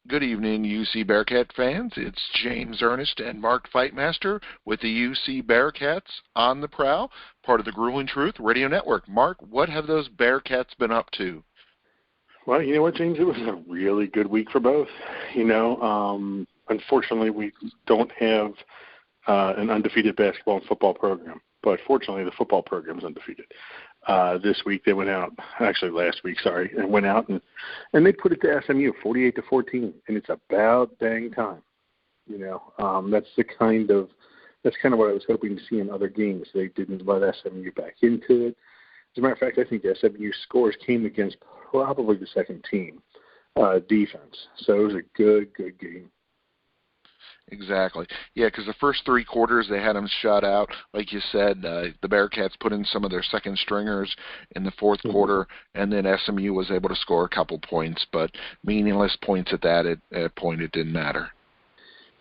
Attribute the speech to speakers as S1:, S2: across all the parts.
S1: Good evening, UC Bearcat fans. It's James Ernest and Mark Fightmaster with the UC Bearcats on the Prowl, part of the Grueling Truth Radio Network. Mark, what have those Bearcats been up to?
S2: Well, you know what, James? It was a really good week for both. Unfortunately, we don't have an undefeated basketball and football program, but fortunately, the football program is undefeated. This week they went out, actually last week, and went out and they put it to SMU 48-14, and it's about dang time. That's kind of what I was hoping to see in other games. They didn't let SMU back into it. As a matter of fact, I think the SMU scores came against probably the second team defense, so it was a good game.
S1: Exactly. Yeah, because the first three quarters they had them shut out. Like you said, the Bearcats put in some of their second stringers in the fourth quarter, and then SMU was able to score a couple points, but meaningless points at that point. It didn't matter.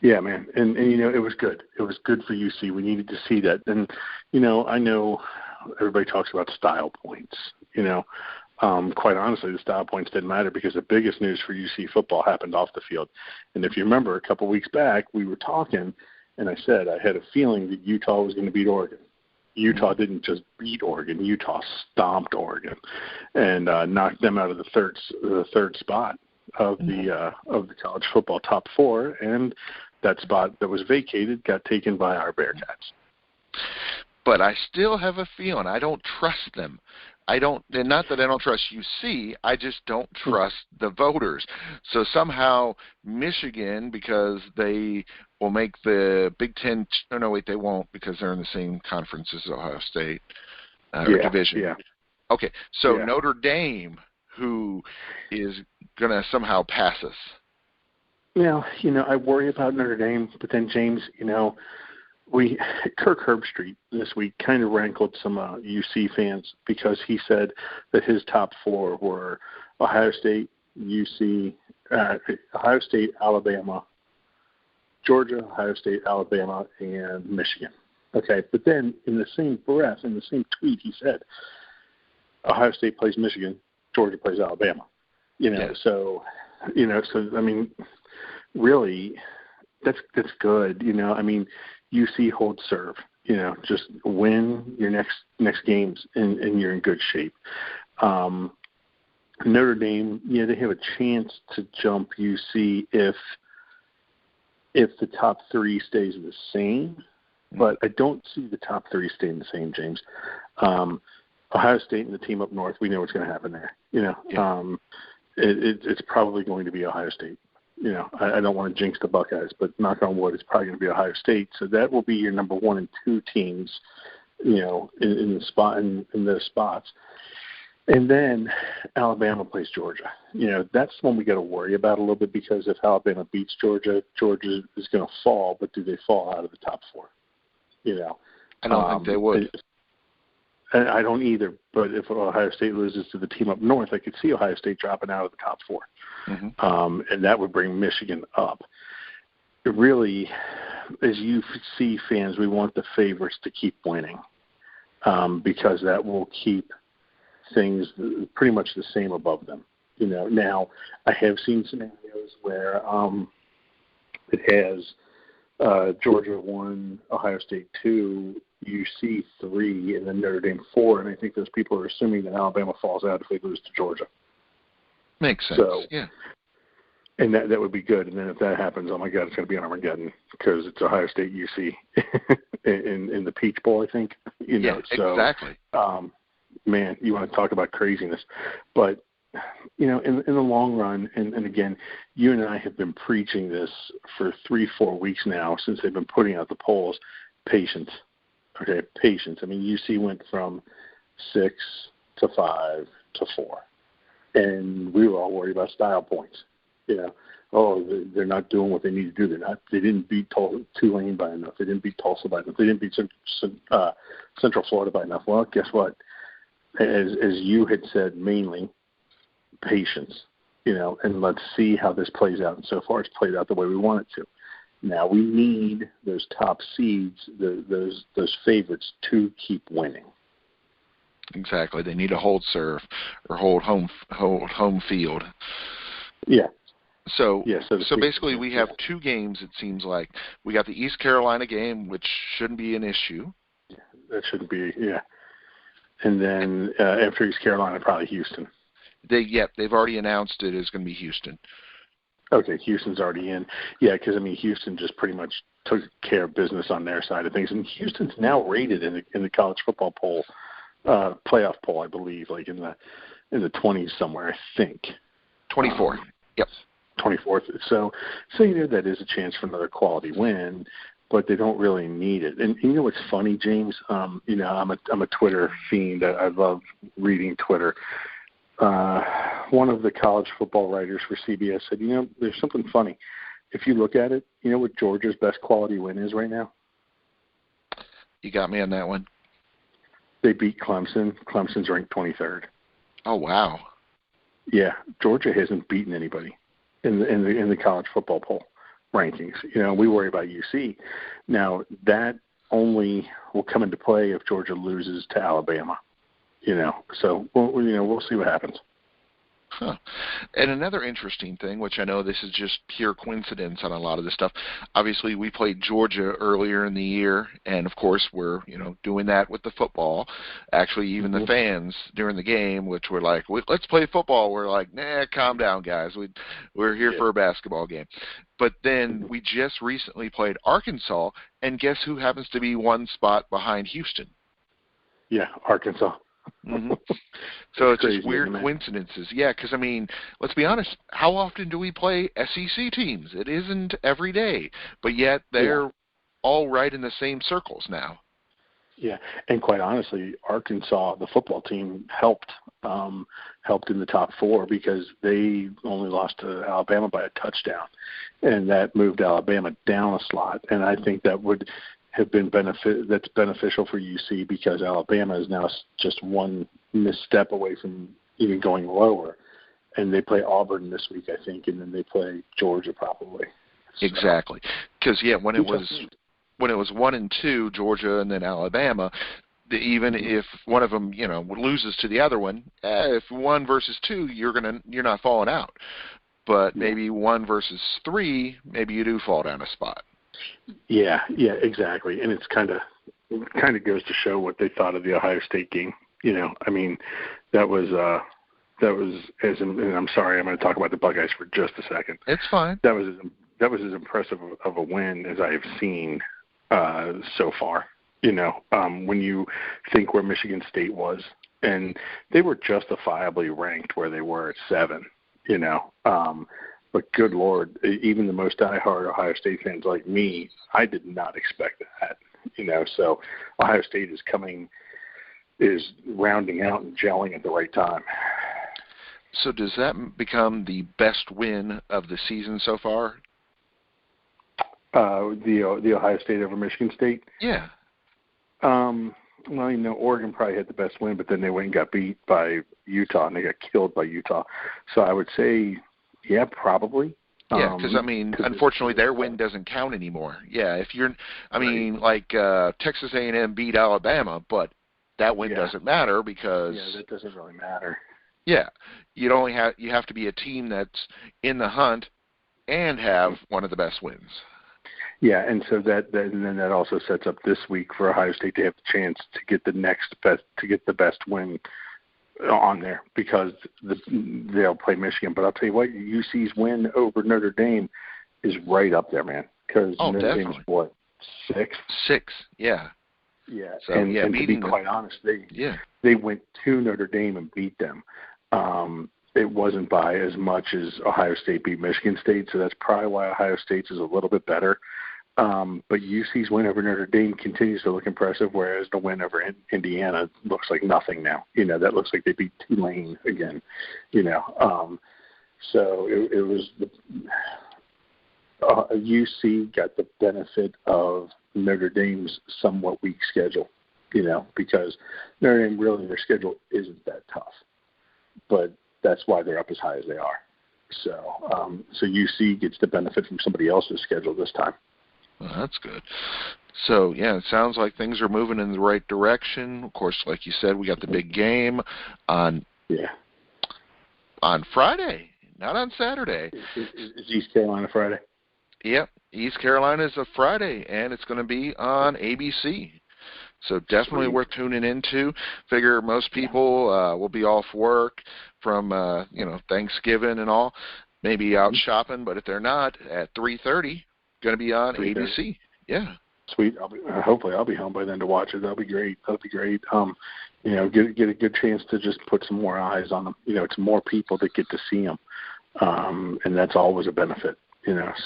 S2: Yeah, man, and it was good. It was good for UC. We needed to see that, and I know everybody talks about style points. Quite honestly, the style points didn't matter because the biggest news for UC football happened off the field. And if you remember, a couple weeks back, we were talking, and I said I had a feeling that Utah was going to beat Oregon. Utah didn't just beat Oregon. Utah stomped Oregon and knocked them out of the third spot of the college football top four, and that spot that was vacated got taken by our Bearcats.
S1: But I still have a feeling I don't trust them. And not that I don't trust UC, I just don't trust the voters. So somehow Michigan, because they will make the Big Ten, no, wait, they won't because they're in the same conference as Ohio State or division.
S2: Yeah.
S1: Okay, so Notre Dame, who is going to somehow pass us.
S2: Now, I worry about Notre Dame, but then, James, Kirk Herbstreit this week kind of rankled some UC fans because he said that his top four were Ohio State, UC, Ohio State, Alabama, Georgia, Ohio State, Alabama, and Michigan. Okay, but then in the same breath, in the same tweet, he said Ohio State plays Michigan, Georgia plays Alabama. So I mean, really, that's good. UC holds serve. Just win your next games, and you're in good shape. Notre Dame, they have a chance to jump UC if the top three stays the same, but I don't see the top three staying the same, James. Ohio State and the team up north, we know what's going to happen there. It's probably going to be Ohio State. I don't want to jinx the Buckeyes, but knock on wood, it's probably going to be Ohio State. So that will be your number 1 and 2 teams, in those spots. And then Alabama plays Georgia. That's one we got to worry about a little bit because if Alabama beats Georgia, Georgia is going to fall. But do they fall out of the top 4?
S1: I don't think they would.
S2: I don't either. But if Ohio State loses to the team up north, I could see Ohio State dropping out of the top 4. And that would bring Michigan up. It really, as UC fans, we want the favorites to keep winning because that will keep things pretty much the same above them. Now I have seen scenarios where it has Georgia 1, Ohio State 2, UC 3, and then Notre Dame 4, and I think those people are assuming that Alabama falls out if they lose to Georgia.
S1: Makes sense. So, yeah.
S2: And that would be good. And then if that happens, oh my God, it's going to be an Armageddon because it's Ohio State UC in the Peach Bowl, I think.
S1: Exactly.
S2: Man, you want to talk about craziness. But, in the long run, and again, you and I have been preaching this for 3-4 weeks now since they've been putting out the polls. Patience. Okay, patience. I mean, UC went from 6 to 5 to 4. And we were all worried about style points. They're not doing what they need to do. They didn't beat Tulane by enough. They didn't beat Tulsa by enough. They didn't beat Central Florida by enough. Well, guess what? As you had said, mainly patience. And let's see how this plays out. And so far, it's played out the way we want it to. Now we need those top seeds, those favorites, to keep winning.
S1: Exactly. They need to hold serve or hold home field.
S2: Yeah.
S1: So,
S2: Yeah,
S1: so basically we have two games, it seems like. We got the East Carolina game, which shouldn't be an issue.
S2: That shouldn't be, yeah. And then after East Carolina, probably Houston.
S1: They've already announced it is going to be Houston.
S2: Okay, Houston's already in. Yeah, because, I mean, Houston just pretty much took care of business on their side of things. And Houston's now rated in the college football poll, playoff poll, I believe, like in the 20s somewhere, I think.
S1: 24. Yep.
S2: 24th. So that is a chance for another quality win, but they don't really need it. And you know what's funny, James? I'm a Twitter fiend. I love reading Twitter. One of the college football writers for CBS said, there's something funny. If you look at it, you know what Georgia's best quality win is right now?
S1: You got me on that one.
S2: They beat Clemson. Clemson's ranked 23rd.
S1: Oh, wow.
S2: Yeah, Georgia hasn't beaten anybody in the college football poll rankings. We worry about UC. Now, that only will come into play if Georgia loses to Alabama. So we'll see what happens.
S1: Huh. And another interesting thing, which I know this is just pure coincidence on a lot of this stuff. Obviously, we played Georgia earlier in the year, and of course, we're doing that with the football. Actually, even the fans during the game, which were like, "Let's play football," we're like, "Nah, calm down, guys. We're here for a basketball game." But then we just recently played Arkansas, and guess who happens to be one spot behind Houston?
S2: Yeah, Arkansas.
S1: Mm-hmm. So it's
S2: crazy,
S1: just weird coincidences. Yeah, because, I mean, let's be honest, how often do we play SEC teams? It isn't every day, but yet they're all right in the same circles now.
S2: Yeah, and quite honestly, Arkansas, the football team, helped in the top four because they only lost to Alabama by a touchdown, and that moved Alabama down a slot, and I think that would have been beneficial for UC because Alabama is now just one misstep away from even going lower, and they play Auburn this week, I think, and then they play Georgia probably.
S1: Exactly, because when it was 1 and 2, Georgia and then Alabama, even if one of them loses to the other one, if 1 versus 2, you're not falling out, but maybe 1 versus 3, maybe you do fall down a spot.
S2: Yeah, exactly. And it's kind of goes to show what they thought of the Ohio State game. I mean, that was and I'm sorry, I'm going to talk about the Buckeyes for just a second.
S1: It's fine.
S2: That was as impressive of a win as I have seen so far. When you think where Michigan State was, and they were justifiably ranked where they were at 7. But good Lord, even the most diehard Ohio State fans like me, I did not expect that. So Ohio State is rounding out and gelling at the right time.
S1: So does that become the best win of the season so far?
S2: The Ohio State over Michigan State?
S1: Yeah.
S2: Well, Oregon probably had the best win, but then they went and got beat by Utah, and they got killed by Utah. So I would say, yeah, probably.
S1: Yeah, because, unfortunately, their win doesn't count anymore. Yeah, if you're, Texas A&M beat Alabama, but that win doesn't matter because...
S2: Yeah, that doesn't really matter.
S1: Yeah, you have to be a team that's in the hunt and have one of the best wins. Yeah,
S2: and so and then that also sets up this week for Ohio State to have the chance to get the best win on there because they'll play Michigan. But I'll tell you what, UC's win over Notre Dame is right up there, man. Because Notre Dame's what, 6?
S1: 6, yeah.
S2: Yeah, so, and to be quite honest, they went to Notre Dame and beat them. It wasn't by as much as Ohio State beat Michigan State, so that's probably why Ohio State's is a little bit better. But UC's win over Notre Dame continues to look impressive, whereas the win over Indiana looks like nothing now. That looks like they beat Tulane again. So it was UC got the benefit of Notre Dame's somewhat weak schedule, because Notre Dame really, their schedule isn't that tough. But that's why they're up as high as they are. So UC gets the benefit from somebody else's schedule this time.
S1: Well, that's good. So, yeah, it sounds like things are moving in the right direction. Of course, like you said, we got the big game on Friday. not on Saturday.
S2: Is East Carolina Friday?
S1: Yep, East Carolina is a Friday, and it's going to be on ABC. So definitely
S2: Sweet.
S1: worth tuning into. Figure most people will be off work from Thanksgiving and all, maybe out shopping. But if they're not, at 3:30, going to be on ABC. Yeah.
S2: Sweet. Hopefully I'll be home by then to watch it. That'll be great. Get a good chance to just put some more eyes on them. It's more people that get to see them, and that's always a benefit.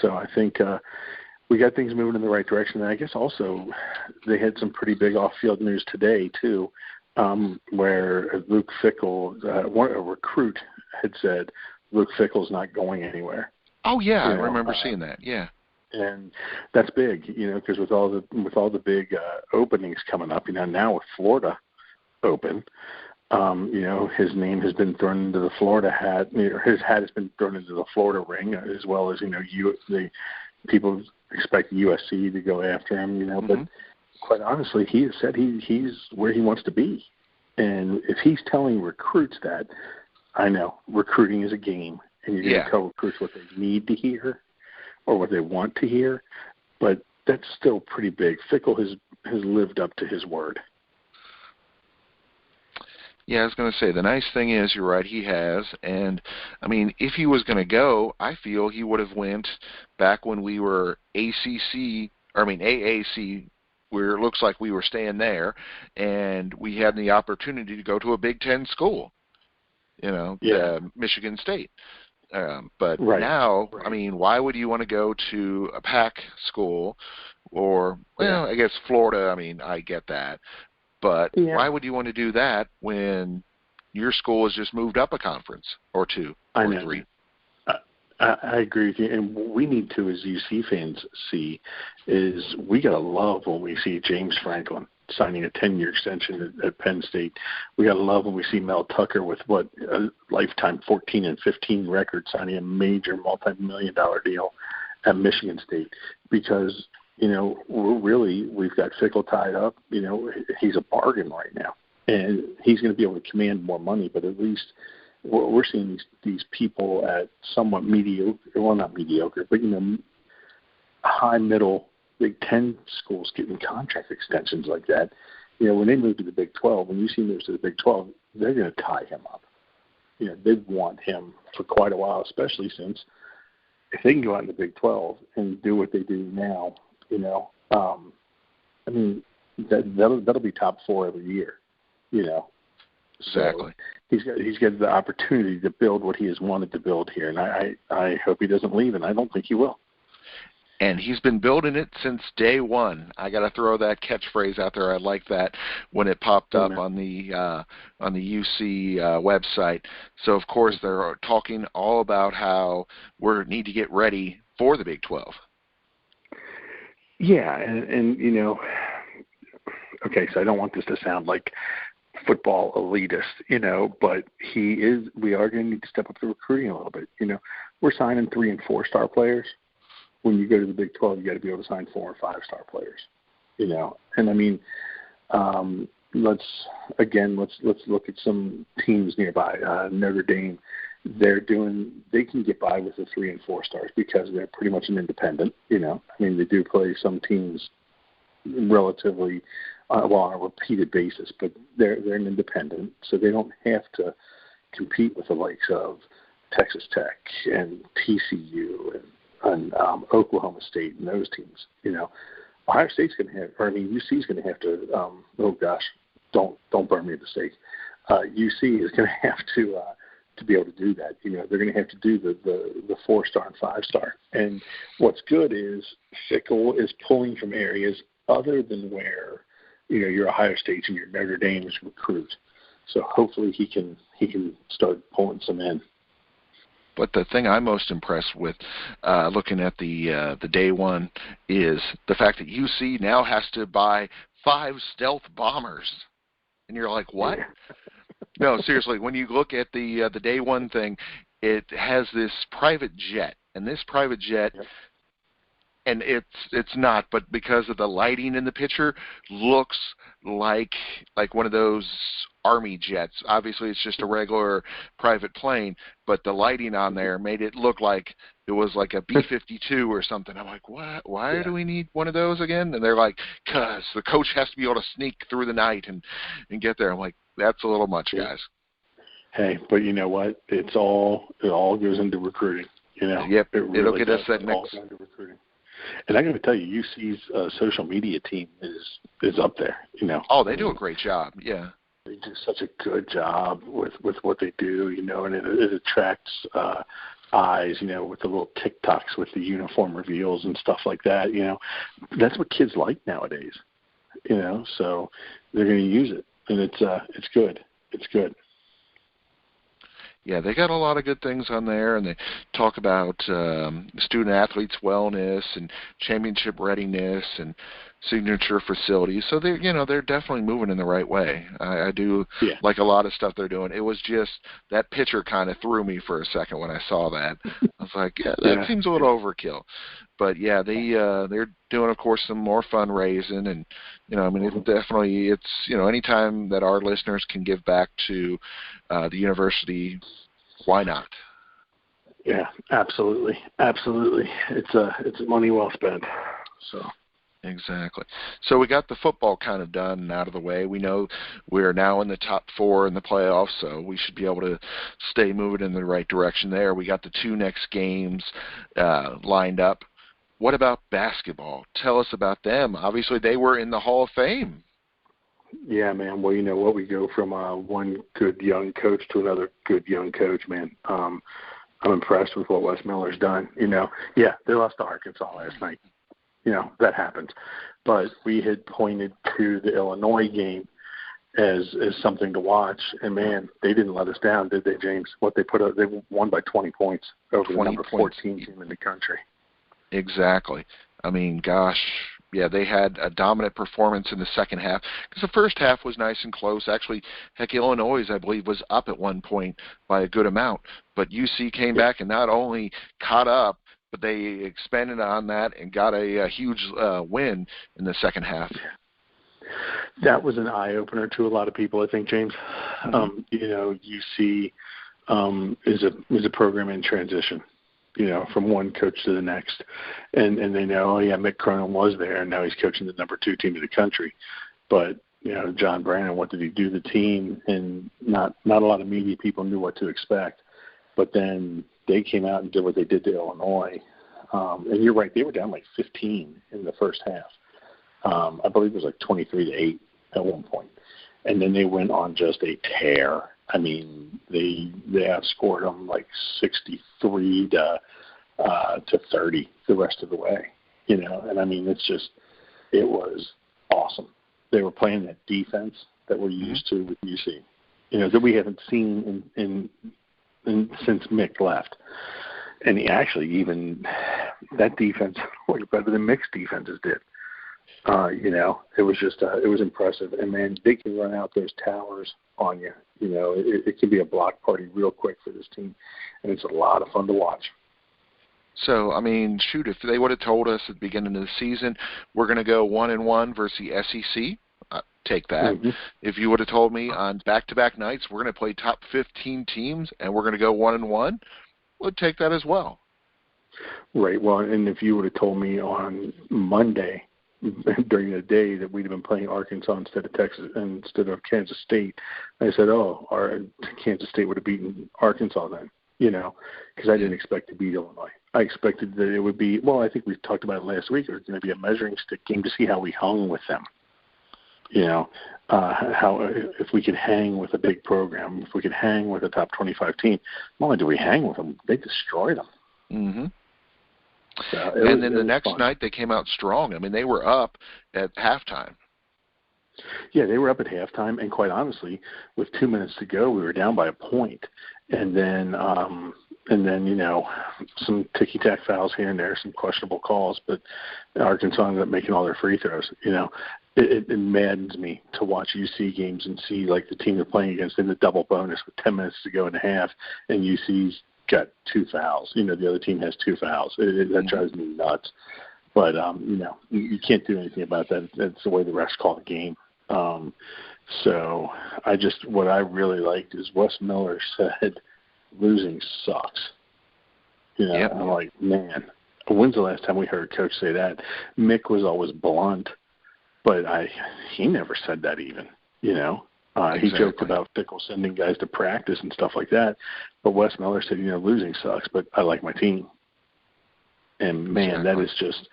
S2: So I think we got things moving in the right direction. And I guess also they had some pretty big off-field news today too, where Luke Fickell, a recruit, had said Luke Fickell's not going anywhere.
S1: Oh yeah, I remember seeing that. Yeah.
S2: And that's big, because with all the big openings coming up, now with Florida open, his name has been thrown into the Florida hat. His hat has been thrown into the Florida ring, as well as the people expect USC to go after him. But quite honestly, he has said he's where he wants to be, and if he's telling recruits that, I know recruiting is a game, and you're going to tell recruits what they need to hear or what they want to hear, but that's still pretty big. Fickell has lived up to his word.
S1: Yeah, I was going to say, the nice thing is, you're right, he has. And, I mean, if he was going to go, I feel he would have went back when we were AAC, where it looks like we were staying there, and we had the opportunity to go to a Big Ten school, Michigan State. But now, I mean, why would you want to go to a PAC school or, I guess Florida, I mean, I get that. But why would you want to do that when your school has just moved up a conference or two or three?
S2: I agree with you. And what we need to, as UC fans, see is we got to love when we see James Franklin signing a 10-year extension at Penn State. We got to love when we see Mel Tucker with a lifetime 14 and 15 record signing a major multi-million-dollar deal at Michigan State, because we've got Fickell tied up. He's a bargain right now, and he's going to be able to command more money. But at least we're seeing these people at somewhat mediocre, well, not mediocre, but high middle Big Ten schools getting contract extensions like that. When they move to the Big 12, when UC moves to the Big 12, they're going to tie him up. They want him for quite a while, especially since if they can go out in the Big 12 and do what they do now, that'll be top 4 every year.
S1: Exactly.
S2: So he's got the opportunity to build what he has wanted to build here, and I hope he doesn't leave, and I don't think he will.
S1: And he's been building it since day one. I got to throw that catchphrase out there. I like that when it popped up on the UC website. So of course they're talking all about how we need to get ready for the Big 12.
S2: Yeah, and okay, so I don't want this to sound like football elitist, but we are going to need to step up the recruiting a little bit. We're signing 3- and 4-star players. When you go to the Big 12, you got to be able to sign 4- and 5-star players, And I mean, let's look at some teams nearby. Notre Dame, they can get by with the 3- and 4-stars because they're pretty much an independent. I mean, they do play some teams relatively on a repeated basis, but they're an independent, so they don't have to compete with the likes of Texas Tech and TCU and Oklahoma State and those teams. Ohio State's going to have, UC's going to have to. Don't burn me at the stake. UC is going to have to be able to do that. They're going to have to do the 4-star and 5-star. And what's good is Fickell is pulling from areas other than where your Ohio State's and your Notre Dame's recruit. So hopefully he can start pulling some in.
S1: But the thing I'm most impressed with looking at the day one is the fact that UC now has to buy 5 stealth bombers. And you're like, what? No, seriously, when you look at the day one thing, it has this private jet. And this private jet, and it's not, but because of the lighting in the picture, looks like one of those Army jets. Obviously, it's just a regular private plane, but the lighting on there made it look like it was like a B-52 or something. I'm like, what? Why do we need one of those again? And they're like, because the coach has to be able to sneak through the night and get there. I'm like, that's a little much, guys.
S2: Hey, but you know what? It all goes into recruiting. You know,
S1: yep, it'll
S2: really
S1: get us that next.
S2: All into recruiting. And I'm going to tell you, UC's social media team is up there. You know.
S1: Oh, they do a great job. Yeah.
S2: They do such a good job with what they do. You know, and it attracts eyes. You know, with the little TikToks with the uniform reveals and stuff like that. You know, that's what kids like nowadays. You know, so they're going to use it, and it's good. It's good.
S1: Yeah, they got a lot of good things on there, and they talk about student-athletes' wellness and championship readiness and signature facilities. So they're definitely moving in the right way. I do like a lot of stuff they're doing. It was just that picture kind of threw me for a second when I saw that. I was like, that seems a little overkill. But yeah, they're doing, of course, some more fundraising, and it's anytime that our listeners can give back to the university, why not?
S2: Yeah, absolutely. It's money well spent. So.
S1: Exactly. So we got the football kind of done and out of the way. We know we're now in the top 4 in the playoffs, so we should be able to stay moving in the right direction there. We got the 2 next games lined up. What about basketball? Tell us about them. Obviously, they were in the Hall of Fame.
S2: Yeah, man. Well, you know what? We go from one good young coach to another good young coach, man. I'm impressed with what Wes Miller's done. You know, yeah, they lost to Arkansas last night. You know, that happens. But we had pointed to the Illinois game as something to watch. And, man, they didn't let us down, did they, James? What they put up, they won by 20 points over the number 14 team in the country.
S1: Exactly. I mean, gosh, yeah, they had a dominant performance in the second half because the first half was nice and close. Actually, heck, Illinois, I believe, was up at one point by a good amount. But UC came back and not only caught up, but they expanded on that and got a huge win in the second half.
S2: That was an eye-opener to a lot of people, I think, James. UC is a program in transition, from one coach to the next. And they know, Mick Cronin was there, and now he's coaching the number 2 team in the country. But, John Brannon, what did he do to the team? And not a lot of media people knew what to expect. But then they came out and did what they did to Illinois. And you're right, they were down like 15 in the first half. I believe it was like 23-8 at one point. And then they went on just a tear. I mean, they outscored them like 63 to 30 the rest of the way. And I mean, it was awesome. They were playing that defense that we're used to with UC, that we haven't seen since Mick left. And he actually that defense looked better than Mick's defenses did. It was impressive. And, man, they can run out those towers on you. It can be a block party real quick for this team, and it's a lot of fun to watch.
S1: So, I mean, shoot, if they would have told us at the beginning of the season we're going to go 1-1 versus the SEC, take that. Mm-hmm. If you would have told me on back-to-back nights we're going to play top 15 teams and we're going to go 1-1, would take that as well.
S2: Right. Well, and if you would have told me on Monday during the day that we'd have been playing Arkansas instead of Kansas State, I said, our Kansas State would have beaten Arkansas then, because I didn't expect to beat Illinois. I expected that it would be, I think we talked about it last week, it was going to be a measuring stick game to see how we hung with them. How if we could hang with a big program, if we could hang with a top 25 team. Not only do we hang with them, they destroyed them.
S1: Mm-hmm. And then the next night they came out strong. I mean, they were up at halftime.
S2: Yeah, they were up at halftime, and quite honestly, with 2 minutes to go, we were down by a point. And then some ticky-tack fouls here and there, some questionable calls, but Arkansas ended up making all their free throws. It maddens me to watch UC games and see, like, the team they're playing against in the double bonus with 10 minutes to go in the half, and UC's got 2 fouls. The other team has 2 fouls. That drives me nuts. But, you can't do anything about that. That's the way the refs call the game. So what I really liked is Wes Miller said, losing sucks. You know,
S1: Yep.
S2: I'm like, man, when's the last time we heard Coach say that? Mick was always blunt, but he never said that even, you know.
S1: Exactly.
S2: He joked about Fickle sending guys to practice and stuff like that, but Wes Miller said, you know, losing sucks, but I like my team. And, man,
S1: Exactly.
S2: that is just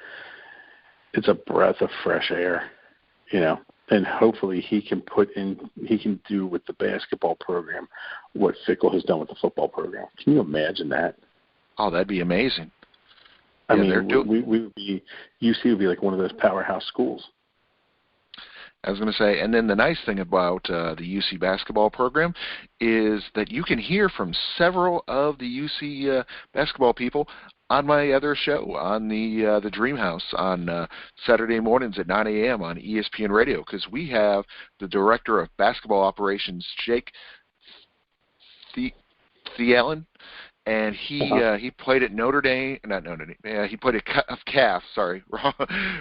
S2: – it's a breath of fresh air, you know. And hopefully he can do with the basketball program what Fickle has done with the football program. Can you imagine that?
S1: Oh, that'd be amazing.
S2: I mean, we would be – UC would be like one of those powerhouse schools.
S1: I was going to say, and then the nice thing about the UC basketball program is that you can hear from several of the UC basketball people on my other show, on the Dream House, on Saturday mornings at 9 a.m. on ESPN Radio, because we have the director of basketball operations, Jake Thielen, and he played at Notre Dame, not Notre Dame. He played at Calf. Sorry,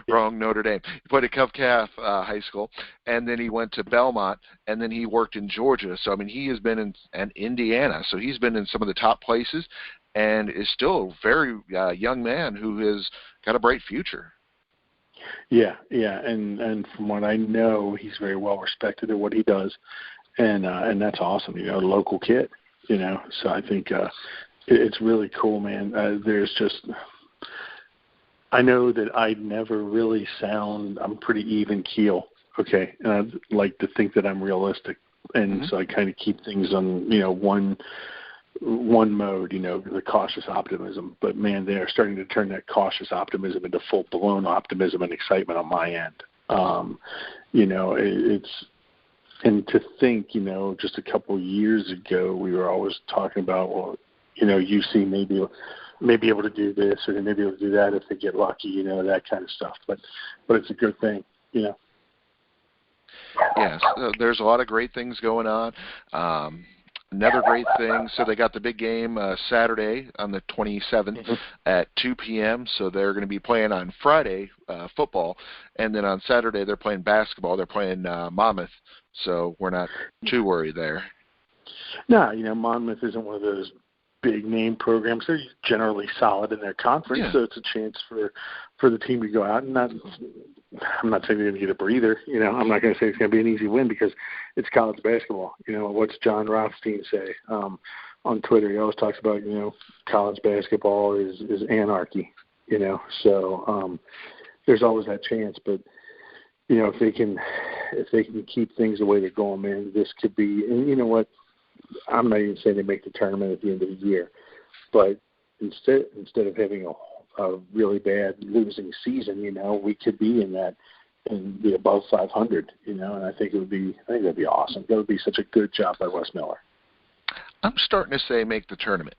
S1: wrong Notre Dame. He played at Calf High School, and then he went to Belmont, and then he worked in Georgia. So I mean, he has been in Indiana. So he's been in some of the top places, and is still a very young man who has got a bright future.
S2: Yeah, and from what I know, he's very well respected at what he does, and that's awesome. You know, a local kid. You know, so I think it's really cool, man. There's just, I know that I never really I'm pretty even keel, okay? And I like to think that I'm realistic. And so I kind of keep things on, you know, one mode, you know, the cautious optimism. But, man, they are starting to turn that cautious optimism into full-blown optimism and excitement on my end. You know, and to think, you know, just a couple of years ago, we were always talking about, well, you know, UC may be able to do this or they may be able to do that if they get lucky, you know, that kind of stuff. But it's a good thing, you know.
S1: Yes, there's a lot of great things going on. Another great thing, so they got the big game Saturday on the 27th at 2 p.m., so they're going to be playing on Friday football, and then on Saturday they're playing basketball. They're playing Monmouth, so we're not too worried there.
S2: No, you know, Monmouth isn't one of those big-name programs. They're generally solid in their conference, so it's a chance for the team to go out and I'm not saying they're going to get a breather. You know, I'm not going to say it's going to be an easy win because it's college basketball. You know, what's John Rothstein say on Twitter? He always talks about, you know, college basketball is anarchy, you know. So there's always that chance. But, you know, if they can keep things the way they're going, man, this could be – and you know what? I'm not even saying they make the tournament at the end of the year. But instead of having a really bad losing season, you know, we could be in that and be above 500, you know, and I think that'd be awesome. That would be such a good job by Wes Miller.
S1: I'm starting to say make the tournament.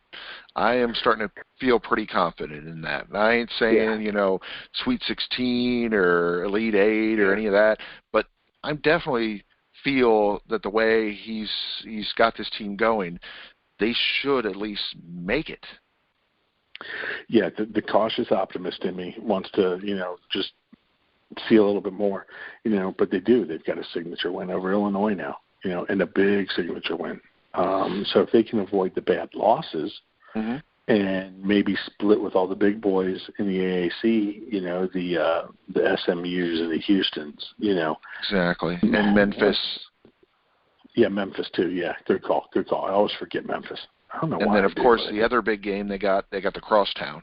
S1: I am starting to feel pretty confident in that. I ain't saying, you know, Sweet 16 or Elite 8 or any of that, but I'm definitely feel that the way he's got this team going, they should at least make it.
S2: Yeah, the cautious optimist in me wants to, you know, just see a little bit more, you know, but they do. They've got a signature win over Illinois now, you know, and a big signature win. So if they can avoid the bad losses and maybe split with all the big boys in the AAC, you know, the SMUs and the Houstons, you know.
S1: Exactly. And Memphis.
S2: Yeah, Memphis too. Yeah, good call. I always forget Memphis. I don't know why.
S1: And then, of course, the other big game they got the Crosstown.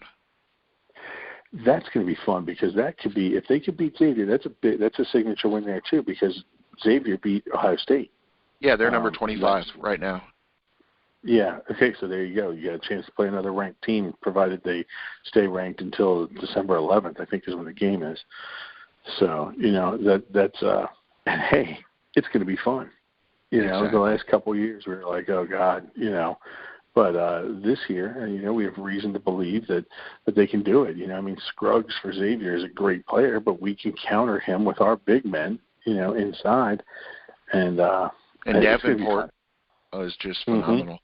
S2: That's going to be fun because that could be, if they could beat Xavier, that's a signature win there too because Xavier beat Ohio State.
S1: Yeah, they're number 25 right now.
S2: Yeah. Okay, so there you go. You got a chance to play another ranked team, provided they stay ranked until December 11th. I think is when the game is. So you know that's and hey, it's going to be fun. You know, the last couple of years we were like, oh God, you know. But this year, you know, we have reason to believe that they can do it. You know, I mean, Scruggs for Xavier is a great player, but we can counter him with our big men, you know, inside. And
S1: Davenport is just phenomenal.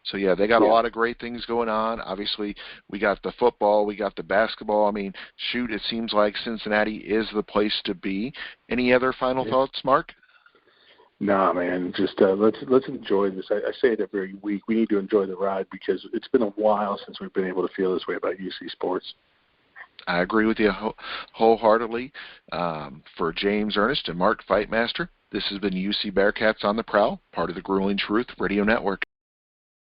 S1: So, yeah, they got a lot of great things going on. Obviously, we got the football, we got the basketball. I mean, shoot, it seems like Cincinnati is the place to be. Any other final thoughts, Mark?
S2: Nah, man. Just let's enjoy this. I say it every week. We need to enjoy the ride because it's been a while since we've been able to feel this way about UC sports.
S1: I agree with you wholeheartedly. For James, Ernest, and Mark Fightmaster, this has been UC Bearcats on the Prowl, part of the Grueling Truth Radio Network.